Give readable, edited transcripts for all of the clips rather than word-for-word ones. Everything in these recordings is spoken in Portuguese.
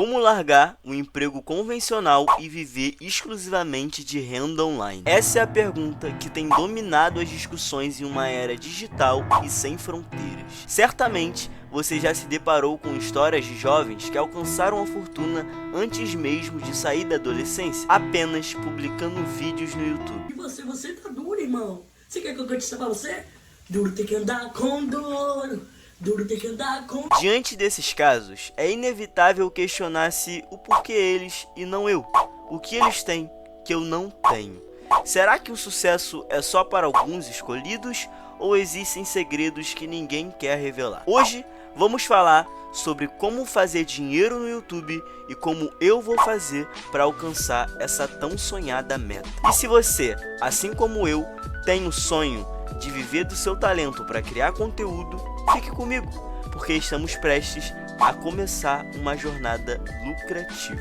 Como largar um emprego convencional e viver exclusivamente de renda online? Essa é a pergunta que tem dominado as discussões em uma era digital e sem fronteiras. Certamente, você já se deparou com histórias de jovens que alcançaram a fortuna antes mesmo de sair da adolescência, apenas publicando vídeos no YouTube. E você tá duro, irmão. Você quer que eu cante isso pra você? Duro tem que andar com dor. Duro tem que andar com... Diante desses casos, é inevitável questionar-se o porquê eles e não eu. O que eles têm que eu não tenho? Será que o sucesso é só para alguns escolhidos ou existem segredos que ninguém quer revelar? Hoje vamos falar sobre como fazer dinheiro no YouTube e como eu vou fazer para alcançar essa tão sonhada meta. E se você, assim como eu, tem o sonho de viver do seu talento para criar conteúdo, fique comigo, porque estamos prestes a começar uma jornada lucrativa.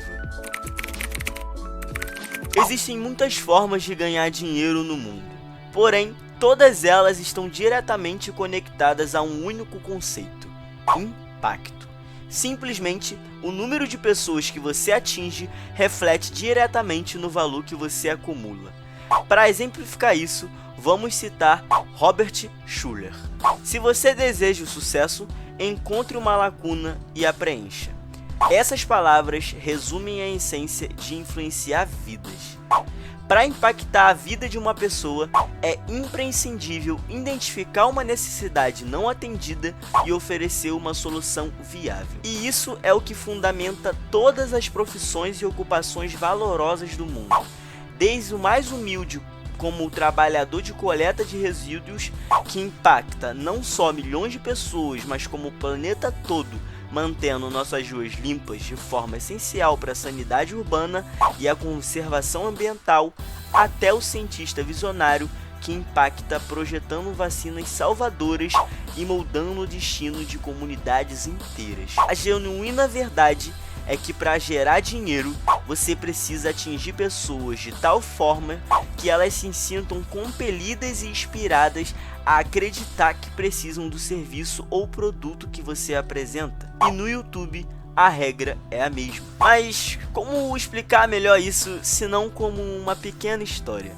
Existem muitas formas de ganhar dinheiro no mundo, porém, todas elas estão diretamente conectadas a um único conceito: impacto. Simplesmente, o número de pessoas que você atinge reflete diretamente no valor que você acumula. Para exemplificar isso, vamos citar Robert Schuller. Se você deseja o sucesso, encontre uma lacuna e a preencha. Essas palavras resumem a essência de influenciar vidas. Para impactar a vida de uma pessoa, é imprescindível identificar uma necessidade não atendida e oferecer uma solução viável. E isso é o que fundamenta todas as profissões e ocupações valorosas do mundo. Desde o mais humilde, como o trabalhador de coleta de resíduos, que impacta não só milhões de pessoas, mas como o planeta todo, mantendo nossas ruas limpas de forma essencial para a sanidade urbana e a conservação ambiental, até o cientista visionário que impacta projetando vacinas salvadoras e moldando o destino de comunidades inteiras. A genuína verdade é que para gerar dinheiro, você precisa atingir pessoas de tal forma que elas se sintam compelidas e inspiradas a acreditar que precisam do serviço ou produto que você apresenta. E no YouTube, a regra é a mesma. Mas como explicar melhor isso, se não como uma pequena história?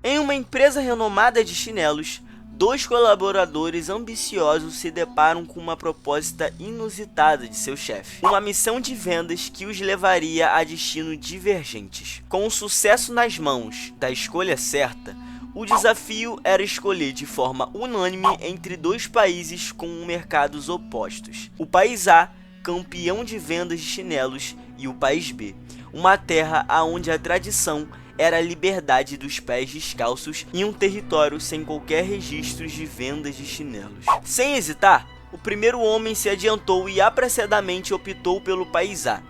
Em uma empresa renomada de chinelos, dois colaboradores ambiciosos se deparam com uma proposta inusitada de seu chefe. Uma missão de vendas que os levaria a destinos divergentes. Com o sucesso nas mãos da escolha certa, o desafio era escolher de forma unânime entre dois países com mercados opostos. O país A, campeão de vendas de chinelos, e o país B, uma terra onde a tradição era a liberdade dos pés descalços e um território sem qualquer registro de vendas de chinelos. Sem hesitar, o primeiro homem se adiantou e apressadamente optou pelo país A,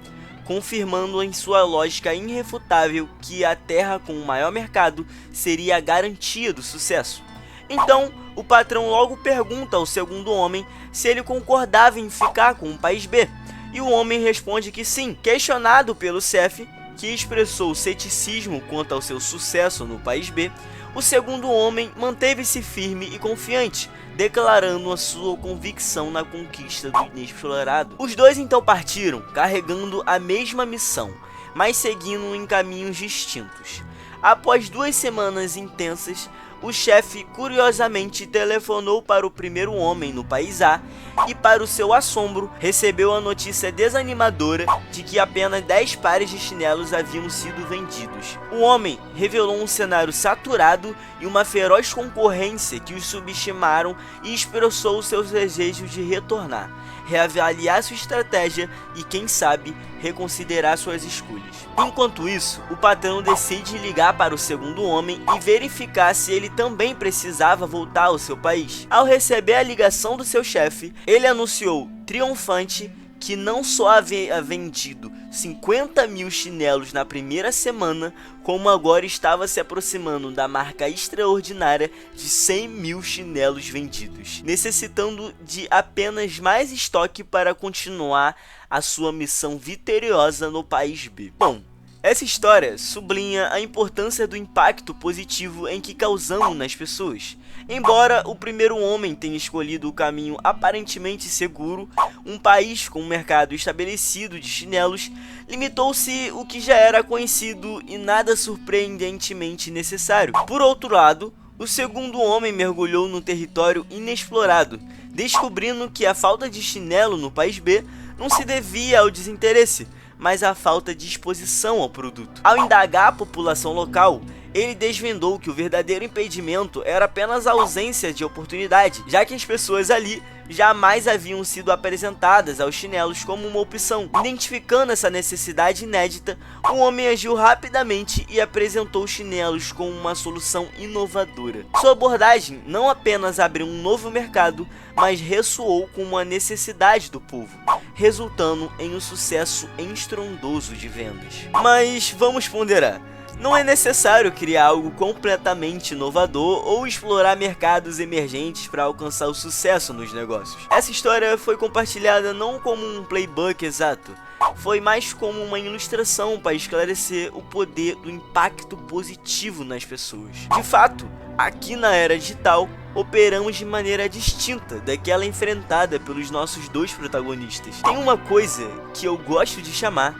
confirmando em sua lógica irrefutável que a terra com o maior mercado seria a garantia do sucesso. Então, o patrão logo pergunta ao segundo homem se ele concordava em ficar com o país B, e o homem responde que sim. Questionado pelo chefe, que expressou ceticismo quanto ao seu sucesso no país B, o segundo homem manteve-se firme e confiante, declarando a sua convicção na conquista do inexplorado. Os dois então partiram, carregando a mesma missão, mas seguindo em caminhos distintos. Após 2 semanas intensas, o chefe curiosamente telefonou para o primeiro homem no país A e, para o seu assombro, recebeu a notícia desanimadora de que apenas 10 pares de chinelos haviam sido vendidos. O homem revelou um cenário saturado e uma feroz concorrência que os subestimaram e expressou seus desejos de retornar, reavaliar sua estratégia e, quem sabe, reconsiderar suas escolhas. Enquanto isso, o patrão decide ligar para o segundo homem e verificar se ele também precisava voltar ao seu país. Ao receber a ligação do seu chefe, ele anunciou, triunfante, que não só havia vendido 50 mil chinelos na primeira semana, como agora estava se aproximando da marca extraordinária de 100 mil chinelos vendidos, necessitando de apenas mais estoque para continuar a sua missão vitoriosa no país B. Bom, Essa história sublinha a importância do impacto positivo em que causamos nas pessoas. Embora o primeiro homem tenha escolhido o caminho aparentemente seguro, um país com um mercado estabelecido de chinelos limitou-se o que já era conhecido e nada surpreendentemente necessário. Por outro lado, o segundo homem mergulhou num território inexplorado, descobrindo que a falta de chinelo no país B não se devia ao desinteresse, mas à falta de exposição ao produto. Ao indagar a população local, ele desvendou que o verdadeiro impedimento era apenas a ausência de oportunidade, já que as pessoas ali jamais haviam sido apresentadas aos chinelos como uma opção. Identificando essa necessidade inédita, o homem agiu rapidamente e apresentou os chinelos como uma solução inovadora. Sua abordagem não apenas abriu um novo mercado, mas ressoou com uma necessidade do povo, resultando em um sucesso estrondoso de vendas. Mas vamos ponderar. Não é necessário criar algo completamente inovador ou explorar mercados emergentes para alcançar o sucesso nos negócios. Essa história foi compartilhada não como um playbook exato, foi mais como uma ilustração para esclarecer o poder do impacto positivo nas pessoas. De fato, aqui na era digital, operamos de maneira distinta daquela enfrentada pelos nossos dois protagonistas. Tem uma coisa que eu gosto de chamar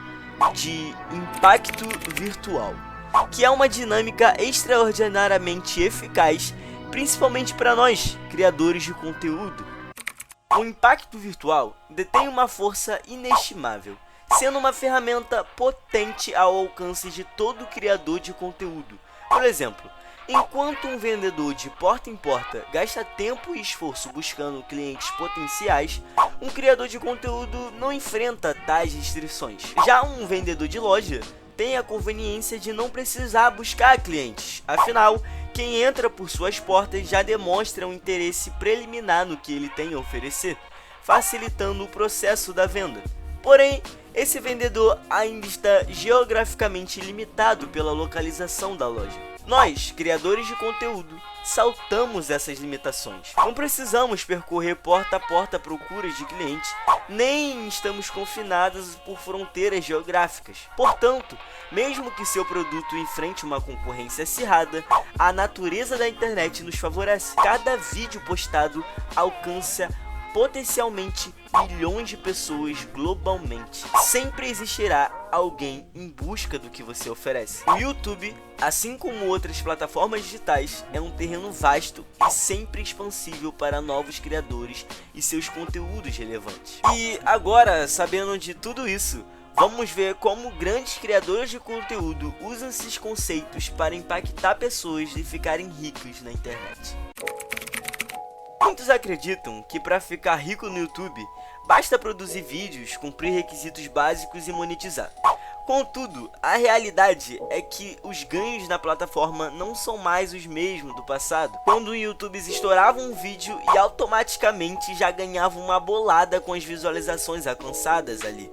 de impacto virtual, que é uma dinâmica extraordinariamente eficaz, principalmente para nós, criadores de conteúdo. O impacto virtual detém uma força inestimável, sendo uma ferramenta potente ao alcance de todo criador de conteúdo. Por exemplo, enquanto um vendedor de porta em porta gasta tempo e esforço buscando clientes potenciais, um criador de conteúdo não enfrenta tais restrições. Já um vendedor de loja tem a conveniência de não precisar buscar clientes, afinal, quem entra por suas portas já demonstra um interesse preliminar no que ele tem a oferecer, facilitando o processo da venda. Porém, esse vendedor ainda está geograficamente limitado pela localização da loja. Nós, criadores de conteúdo, saltamos essas limitações. Não precisamos percorrer porta a porta à procura de clientes, nem estamos confinados por fronteiras geográficas. Portanto, mesmo que seu produto enfrente uma concorrência acirrada, a natureza da internet nos favorece. Cada vídeo postado alcança potencialmente milhões de pessoas globalmente. Sempre existirá alguém em busca do que você oferece. O YouTube, assim como outras plataformas digitais, é um terreno vasto e sempre expansível para novos criadores e seus conteúdos relevantes. E agora, sabendo de tudo isso, vamos ver como grandes criadores de conteúdo usam esses conceitos para impactar pessoas e ficarem ricos na internet. Muitos acreditam que para ficar rico no YouTube, basta produzir vídeos, cumprir requisitos básicos e monetizar. Contudo, a realidade é que os ganhos na plataforma não são mais os mesmos do passado, quando o YouTube estourava um vídeo e automaticamente já ganhava uma bolada com as visualizações alcançadas ali.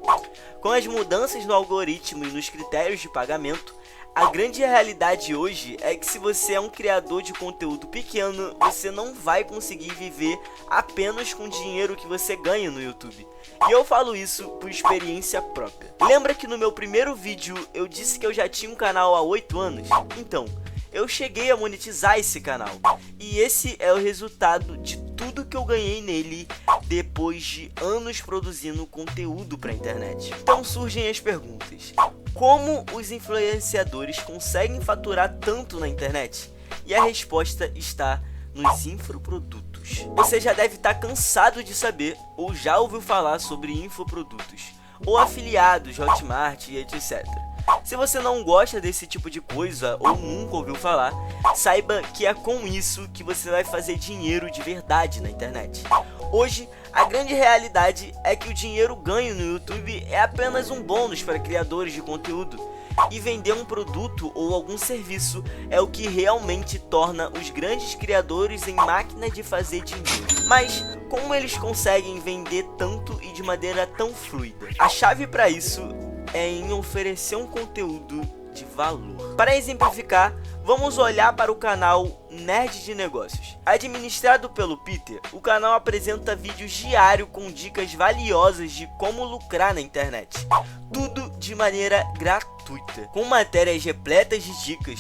Com as mudanças no algoritmo e nos critérios de pagamento, a grande realidade hoje é que se você é um criador de conteúdo pequeno, você não vai conseguir viver apenas com o dinheiro que você ganha no YouTube. E eu falo isso por experiência própria. Lembra que no meu primeiro vídeo eu disse que eu já tinha um canal há 8 anos? Então, eu cheguei a monetizar esse canal. E esse é o resultado de tudo que eu ganhei nele depois de anos produzindo conteúdo para a internet. Então surgem as perguntas: como os influenciadores conseguem faturar tanto na internet? E a resposta está nos infoprodutos. Você já deve estar cansado de saber ou já ouviu falar sobre infoprodutos, ou afiliados, Hotmart e etc. Se você não gosta desse tipo de coisa ou nunca ouviu falar, saiba que é com isso que você vai fazer dinheiro de verdade na internet. Hoje, a grande realidade é que o dinheiro ganho no YouTube é apenas um bônus para criadores de conteúdo, e vender um produto ou algum serviço é o que realmente torna os grandes criadores em máquina de fazer dinheiro. Mas como eles conseguem vender tanto e de maneira tão fluida? A chave para isso é em oferecer um conteúdo de valor. Para exemplificar, vamos olhar para o canal Nerd de Negócios. Administrado pelo Peter, o canal apresenta vídeos diários com dicas valiosas de como lucrar na internet. Tudo de maneira gratuita. Com matérias repletas de dicas,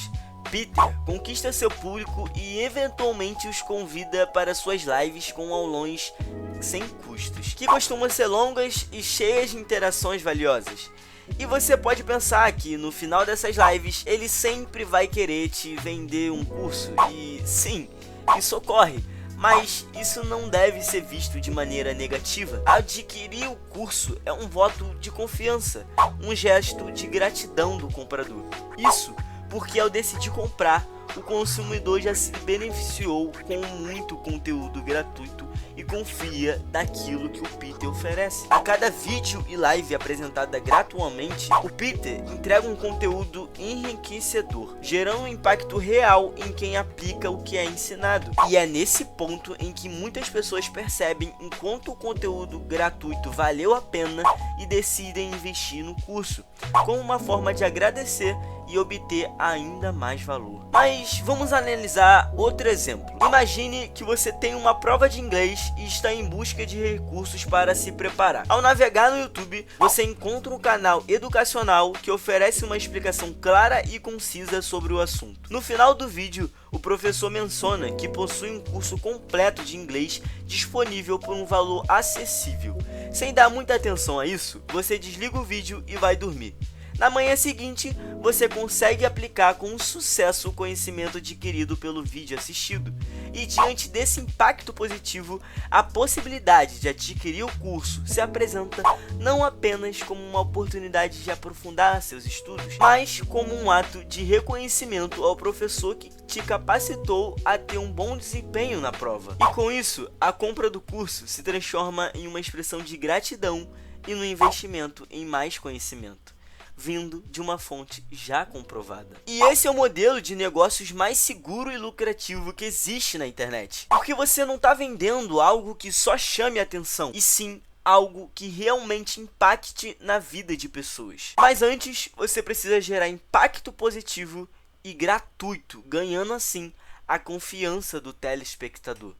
Peter conquista seu público e eventualmente os convida para suas lives com aulões sem custos, que costumam ser longas e cheias de interações valiosas. E você pode pensar que no final dessas lives ele sempre vai querer te vender um curso, e sim, isso ocorre, mas isso não deve ser visto de maneira negativa. Adquirir o curso é um voto de confiança, um gesto de gratidão do comprador. Isso porque ao decidir comprar, o consumidor já se beneficiou com muito conteúdo gratuito e confia naquilo que o Peter oferece. A cada vídeo e live apresentada gratuitamente, o Peter entrega um conteúdo enriquecedor, gerando um impacto real em quem aplica o que é ensinado. E é nesse ponto em que muitas pessoas percebem enquanto o conteúdo gratuito valeu a pena e decidem investir no curso, como uma forma de agradecer e obter ainda mais valor. Mas vamos analisar outro exemplo. Imagine que você tem uma prova de inglês e está em busca de recursos para se preparar. Ao navegar no YouTube, você encontra um canal educacional que oferece uma explicação clara e concisa sobre o assunto. No final do vídeo, o professor menciona que possui um curso completo de inglês disponível por um valor acessível. Sem dar muita atenção a isso, você desliga o vídeo e vai dormir. Na manhã seguinte, você consegue aplicar com sucesso o conhecimento adquirido pelo vídeo assistido. E diante desse impacto positivo, a possibilidade de adquirir o curso se apresenta não apenas como uma oportunidade de aprofundar seus estudos, mas como um ato de reconhecimento ao professor que te capacitou a ter um bom desempenho na prova. E com isso, a compra do curso se transforma em uma expressão de gratidão e no investimento em mais conhecimento, vindo de uma fonte já comprovada. E esse é o modelo de negócios mais seguro e lucrativo que existe na internet. Porque você não está vendendo algo que só chame a atenção, e sim algo que realmente impacte na vida de pessoas. Mas antes, você precisa gerar impacto positivo e gratuito, ganhando assim a confiança do telespectador.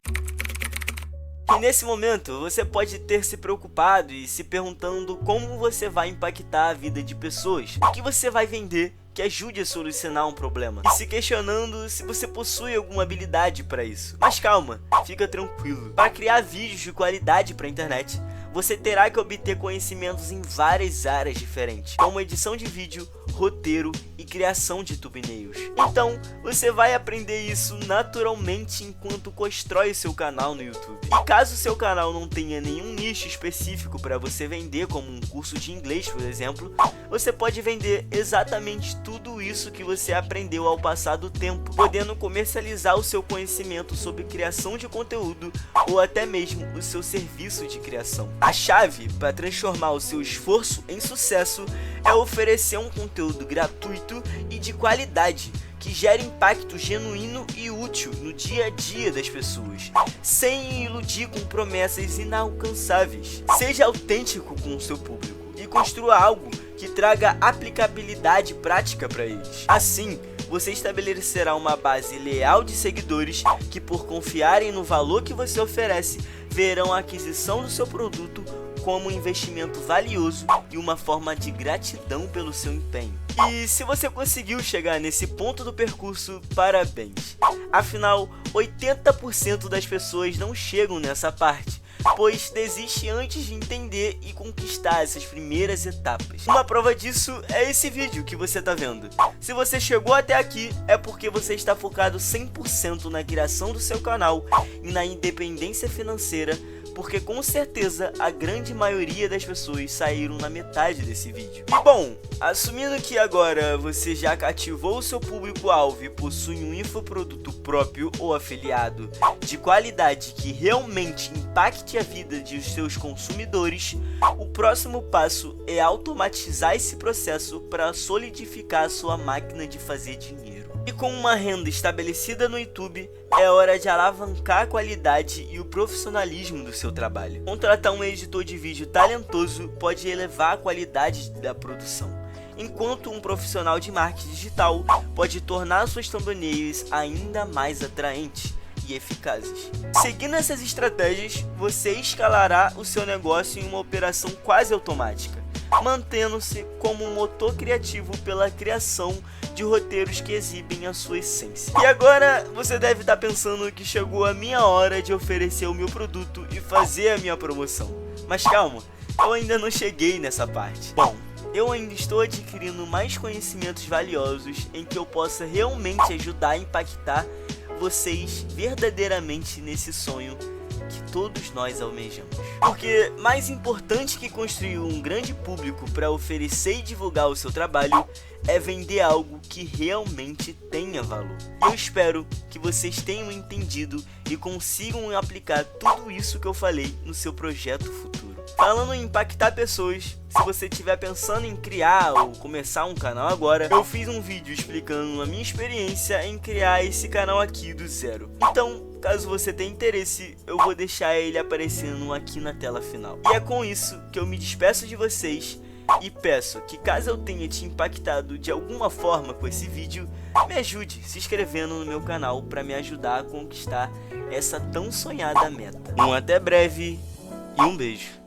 E nesse momento, você pode ter se preocupado e se perguntando como você vai impactar a vida de pessoas, o que você vai vender que ajude a solucionar um problema, e se questionando se você possui alguma habilidade para isso. Mas calma, fica tranquilo. Para criar vídeos de qualidade para a internet, você terá que obter conhecimentos em várias áreas diferentes, como edição de vídeo, roteiro e criação de thumbnails. Então, você vai aprender isso naturalmente enquanto constrói seu canal no YouTube. E caso seu canal não tenha nenhum nicho específico para você vender, como um curso de inglês, por exemplo, você pode vender exatamente tudo isso que você aprendeu ao passar do tempo, podendo comercializar o seu conhecimento sobre criação de conteúdo ou até mesmo o seu serviço de criação. A chave para transformar o seu esforço em sucesso é oferecer um conteúdo gratuito e de qualidade que gere impacto genuíno e útil no dia a dia das pessoas, sem iludir com promessas inalcançáveis. Seja autêntico com o seu público e construa algo que traga aplicabilidade prática para eles. Assim, você estabelecerá uma base leal de seguidores que, por confiarem no valor que você oferece, verão a aquisição do seu produto como um investimento valioso e uma forma de gratidão pelo seu empenho. E se você conseguiu chegar nesse ponto do percurso, parabéns! Afinal, 80% das pessoas não chegam nessa parte, pois desiste antes de entender e conquistar essas primeiras etapas. Uma prova disso é esse vídeo que você está vendo. Se você chegou até aqui, é porque você está focado 100% na criação do seu canal e na independência financeira, porque com certeza a grande maioria das pessoas saíram na metade desse vídeo. E bom, assumindo que agora você já cativou o seu público-alvo e possui um infoproduto próprio ou afiliado de qualidade que realmente impacte a vida de seus consumidores, o próximo passo é automatizar esse processo para solidificar a sua máquina de fazer dinheiro. E com uma renda estabelecida no YouTube, é hora de alavancar a qualidade e o profissionalismo do seu trabalho. Contratar um editor de vídeo talentoso pode elevar a qualidade da produção, enquanto um profissional de marketing digital pode tornar suas thumbnails ainda mais atraentes e eficazes. Seguindo essas estratégias, você escalará o seu negócio em uma operação quase automática, mantendo-se como um motor criativo pela criação de roteiros que exibem a sua essência. E agora você deve estar pensando que chegou a minha hora de oferecer o meu produto e fazer a minha promoção. Mas calma, eu ainda não cheguei nessa parte. Bom, eu ainda estou adquirindo mais conhecimentos valiosos em que eu possa realmente ajudar a impactar vocês verdadeiramente nesse sonho que todos nós almejamos. Porque mais importante que construir um grande público para oferecer e divulgar o seu trabalho é vender algo que realmente tenha valor. Eu espero que vocês tenham entendido e consigam aplicar tudo isso que eu falei no seu projeto futuro. Falando em impactar pessoas, se você estiver pensando em criar ou começar um canal agora, eu fiz um vídeo explicando a minha experiência em criar esse canal aqui do zero. Então, caso você tenha interesse, eu vou deixar ele aparecendo aqui na tela final. E é com isso que eu me despeço de vocês e peço que, caso eu tenha te impactado de alguma forma com esse vídeo, me ajude se inscrevendo no meu canal para me ajudar a conquistar essa tão sonhada meta. Um até breve e um beijo.